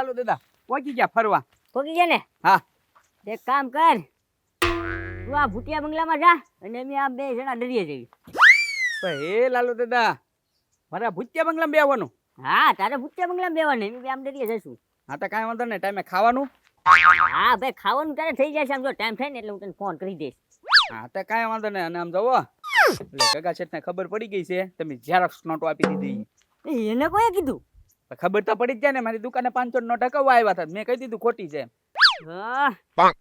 લાલુ દાદા પહોંચી ગયા ફરવા. પહોંચી ગયા ને? હા. એક કામ કર, તું આ ભૂતિયા બંગલામાં જા અને અમે આ બે જણા દરિયે જઈએ. હે લાલુ દાદા, મારા ભૂતિયા બંગલામાં બેવાનું? હા, તારે ભૂતિયા બંગલામાં બેવાનું, અમે બે આમ દરિયે જઈશું. હા તો કાંઈ વાંધો નહીં. ટાઈમે ખાવાનું? હા ભાઈ, ખાવાનું તારે થઈ જશે. આમ જો ટાઈમ થાય ને એટલે હું તને ફોન કરી દઈશ. હા તો કાંઈ વાંધો નહીં. અને આમ જવો એટલે ગગા શેઠને ખબર પડી ગઈ છે તમે ઝેરોક્સ નોટો આપી દીધી. એને કોઈએ કીધું? ખબર તો પડી જ જાય ને, મારી દુકાને 500 નોટ અકવવા આવ્યા હતા, મેં કહી દીધું ખોટી છે.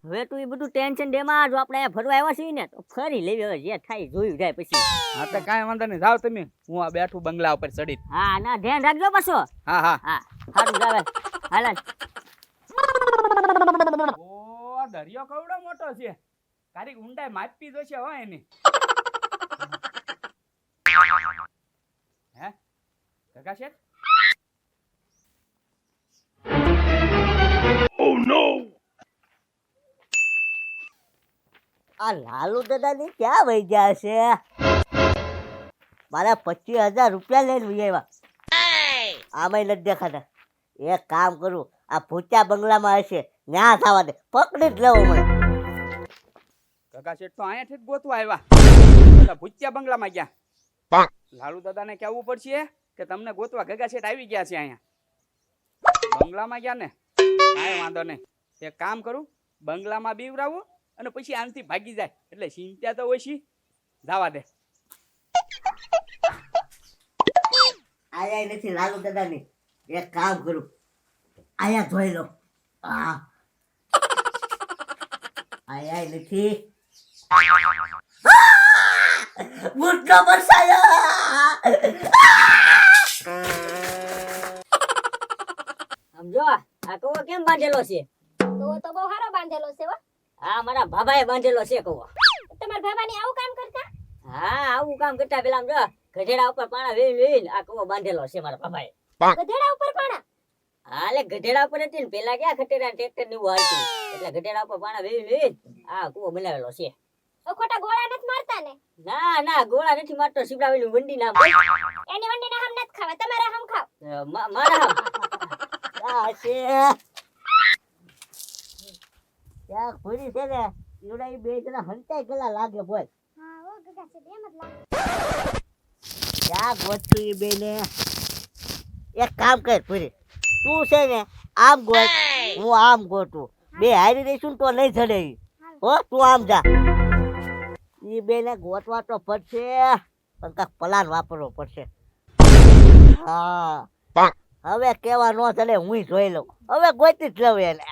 હવે તું એ બધું ટેન્શન દેમાં, જો આપણે અહીંયા ફરવા આવ્યા છીએ ને તો ફરી લેવી. હવે જે થાય જોયું જાય પછી. હા તો કાંઈ વાંધો નહીં, જાઓ તમે, હું આ બેઠું બંગલા ઉપર ચડી. હા ના, ધ્યાન રાખજો પાછો. હા હા હા, સારું જાવે. હાલ ઓ દરિયો કવડો મોટો છે, તારી ઊંડાઈ માપી જોશે હો એની. હે ગગા શેઠ? Oh no! આ લાલુ દાદાની ક્યાં વહી ગયા છે? મારા 25,000 રૂપિયા લઈને વહી આવ્યા. આમાંય નથી દેખાતા. એક કામ કરું, આ ભૂતિયા બંગલામાં હશે, ન્યા થવા દે, પકડી જ લેવો મને. ગગા શેઠ તો અહીંયાથી જ ગોતવા આવ્યા, ભૂતિયા બંગલામાં ગયા. લાલુ દાદાને કહેવું પડશે કે તમને ગોતવા ગગા શેઠ આવી ગયા છે અહીંયા બંગલામાં ગયા ને. કાંઈ વાંધો નહીં, એક કામ કરું, બંગલામાં બીવરાવું અને પછી આનથી ભાગી જાય એટલે ચિંતા તો ઓછી. જવા દે. આયા નથી લાલુ દાદાની. એક કામ કરું, આયા જોઈ લો. હા, આયા નથી. મુટકો બરસાયો. સમજો, આ કૌવો કેમ બાંધેલો છે? તો તો બહુ સારો બાંધેલો છે હો. હા, મારા ભાભાએ બાંધેલો છે કૌવો. તમારા ભાભાની આવું કામ કરતા? હા, આવું કામ કરતા પેલા આમ જો ગધેડા ઉપર પાણા વેઈ આ કૌવો બાંધેલો છે મારા ભાભાએ. ગધેડા ઉપર પાણા? હા, એટલે ગધેડા ઉપર હતી ને, પેલા ક્યાં ખટેરા ટ્રેક્ટર ને એવું હાલતું, એટલે ગધેડા ઉપર પાણા વેઈ આ કૂવો બનાવેલો છે. તો ખોટા ગોળા નથી મારતા ને? ના ના, ગોળા નથી મારતો, સીવડાવેલું વંડી નામ. એની વંડીના હમ નથી ખાવા, તમારા હમ ખાવ. મારા આ છે ત્યાં ભૂરી છે ને, ઈવડા બે જણા હંતાઈ ગલા લાગે બોલ. હા ઓ ગગા છે, એમ જ લાગે. ક્યાં ગોતું ઈ બે ને? એક કામ કર ભૂરી, તું છે ને આમ ગોત, હું આમ ગોતું, બે હારી રહીશું તો નહીં જડે ઈ. હો, તું આમ જા. ઈ બે ને ગોતવા તો પડશે, પણ કાંઈક પ્લાન વાપરવો પડશે. હા, હવે કેવા નો ચલે, હું જોઈ લઉં. હવે ગોતી જ લઉં એને.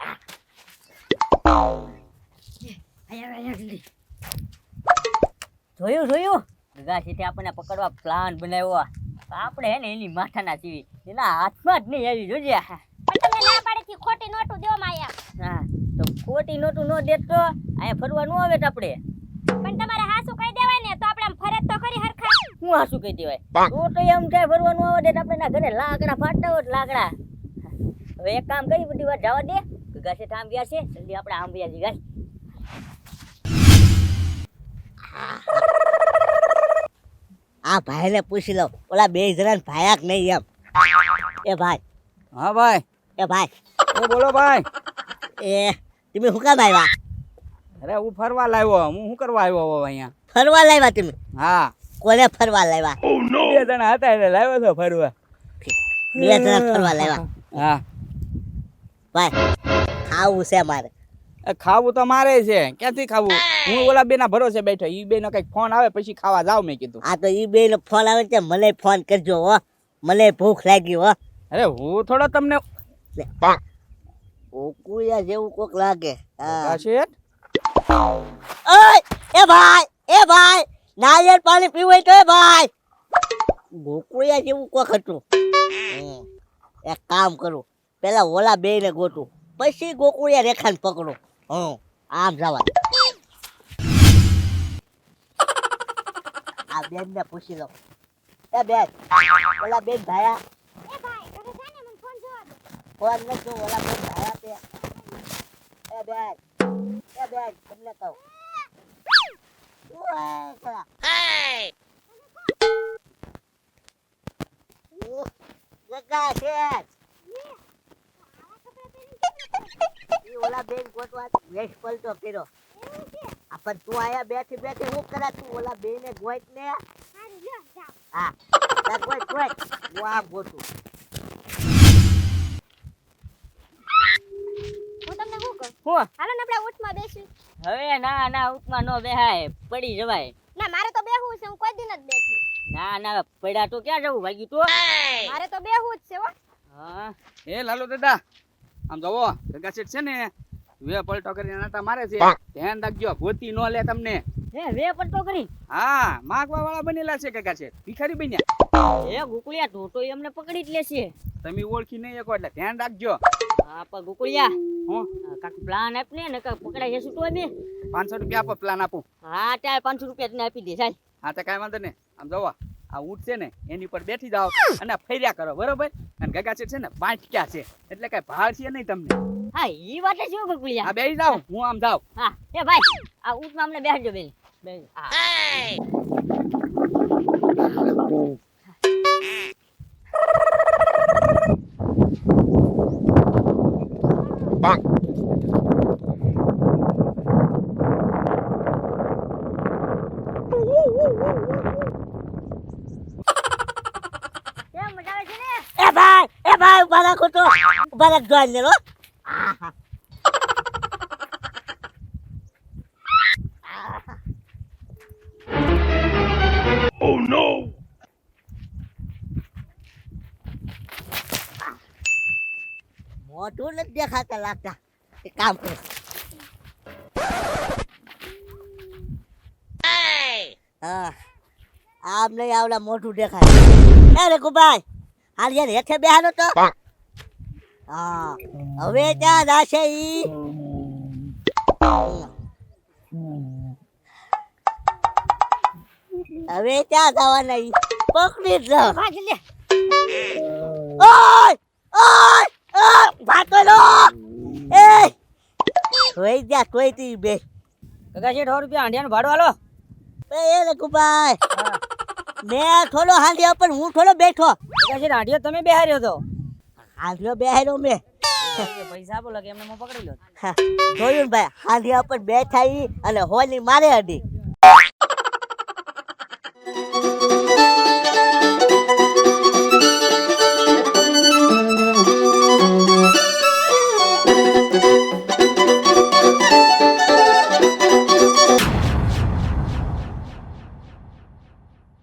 જોયું ગગા શેઠે આપણને પકડવા પ્લાન બનાવ્યો. આપણે હે ને એની માથાના ચીવી એના હાથમાં જ નહીં આવી. જોજે. પણ તમે ના પાડેથી ખોટી નોટો દેવામાં આયા. હા, તો ખોટી નોટું ન દેત તો અહીંયા ફરવા ન આવે આપણે. પણ તમારે હાસુ કહી દેવાય ને તો આપણે આમ ફરજ તો કરી હરખા. હું હાસું કહી દેવાય તો એમ થાય ફરવા ન આવે દેત આપણે ના ઘરે લાકડા ફાટતા હોત લાકડા. હવે એક કામ કરી, બધી વાત જવા દે. ગગા શેઠ આમ ગયા છે, જલ્દી આપણે આમ ગયા છીએ. આ ભાઈને પૂછી લઉં, ઓલા બે જણા ભાયા કે નહીં એમ. એ ભાઈ. હા ભાઈ. એ ભાઈ. બોલો ભાઈ. એ તમે શું કામ આવ્યા? અરે હું ફરવા લાવ્યો. હું શું કરવા આવ્યો અહીંયા? ફરવા લાવ્યા તમે? હા. કોને ફરવા લાવ્યા? બે જણા હતા એટલે લાવ્યો તો ફરવા. બે જણા ફરવા લાવ્યા? હા ભાઈ, ખાવું છે મારે. ખાવું તો મારે છે, ક્યાંથી ખાવું? હું ઓલા બે ના ભરોસે બેઠો, ઈ બે નો કઈક ફોન આવે પછી ખાવા જાવ મેં કીધું. આ તો ઈ બે નો ફોન આવે છે, મને ફોન કરજો હો, મને ભૂખ લાગી હો. અરે હું થોડો તમને ઓકુયા જેવું કોક લાગે. ગગા શેઠ. એ ભાઈ નારિયેળ પાણી પીવું તો એ ભાઈ. ગોકુળિયા જેવું કોક હતું. એક કામ કરું, પેલા ઓલા બે ને ગોતું, પછી ગોકુળિયા રેખાને પકડું. આમ જવા. આ બેન ને પૂછી લો. એ બેન, ઓલા બેન ભાયા? એ ભાઈ, તમે જાને મને ફોન જોવા દો. ફોન ન જો, ઓલા બેન ભાયા તે. એ બેન તમને કહું. ગગા શેઠ. ઈ ઓલા બેન ગોતવા વેશ પલટો કર્યો. આ પણ તું આયા બેઠી બેઠી હું કરા તું ઓલા બેને ગોત ને. હારું લ્યો જાઓ. હા તાર ગોત ગોત. હું આમ ગોતું. હું તમને શું કહું હું હાલો ને આપણે ઊંટમાં બેસી. હવે ના ના ઉતમાં નો બેહાય પડી જવાય. ના મારે તો બેહવું છે હું કોઈ દિન જ બેઠી. ના ના પડ્યા તો ક્યાં જવું ભાગ્યું તો. મારે તો બેહવું જ છે હો. હા એ લાલુ દાદા આમ જવો ગગા શેઠ છે ને વે પલટો કરીને નાટા મારે છે ધ્યાન રાખજો ગોતી નો લે તમને. હે વે પડતો કરી હા માગવા વાળા બનેલા છે ગગા શેઠ ભિખારી બન્યા. એ ગુકુળિયા તું તો એમને પકડી જ લેશે. તમે ઓળખી નહીં શકો એટલે ધ્યાન રાખજો. હા પણ ગુકુળિયા હું કાક પ્લાન આપ ને નકર પકડાઈ જશું તો અમે. 500 રૂપિયા આપો પ્લાન આપું. હા ત્યાં 500 રૂપિયા તને આપી દે ચાલ. હા તો કાંઈ વાંધો નહીં આમ જવો આ ઊંટ છે ને એની પર બેઠી જાઓ અને ફર્યા કરો બરોબર. અને ગગા શેઠ છે ને બાંટક્યા છે એટલે કઈ ભાળ છે નહીં તમને. હા ઈ વાત છે શું ગુકુળિયા. આ બેસી જાઓ હું આમ જાઉં. હા એ ભાઈ આ ઊંટમાં અમને બેસજો બેન. બેસ. હા કેમ મજા આવે છે ને? એ ભાઈ ઉભા રાખો તો. ઉભા રાખ જોઈ લે લો. આહા. મોઢું નથી દેખાતા લાગતા. એક કામ કર. હા આમ નહીં આવડા મોઢું દેખાય. એ રેકુભાઈ હાલ યાર હેઠે બેહાનો તો. હા હવે ત્યાં જાશે ઈ. હવે ત્યાં જવાના ઈ પકડી જ લો. ભાગ લે. ઓય ઓય ઓય ભાતો લો. એ કોઈ જા કોઈ તી બે. કાકા છે 100 રૂપિયા હાંડિયાનું ભાડું હાલો. એ રેકુભાઈ મેં થોડો હાંડ્યો પણ હું થોડો બેઠો. કાકા છે હાંડિયો તમે બેહાર્યો તો. હાંડ્યો બેહાડ્યો મેં. પૈસા આપો લાગે એમને હું પકડી લો. જોયું ને ભાઈ હાંડિયા પર બેઠા ઈ અને હોલી મારે અડી.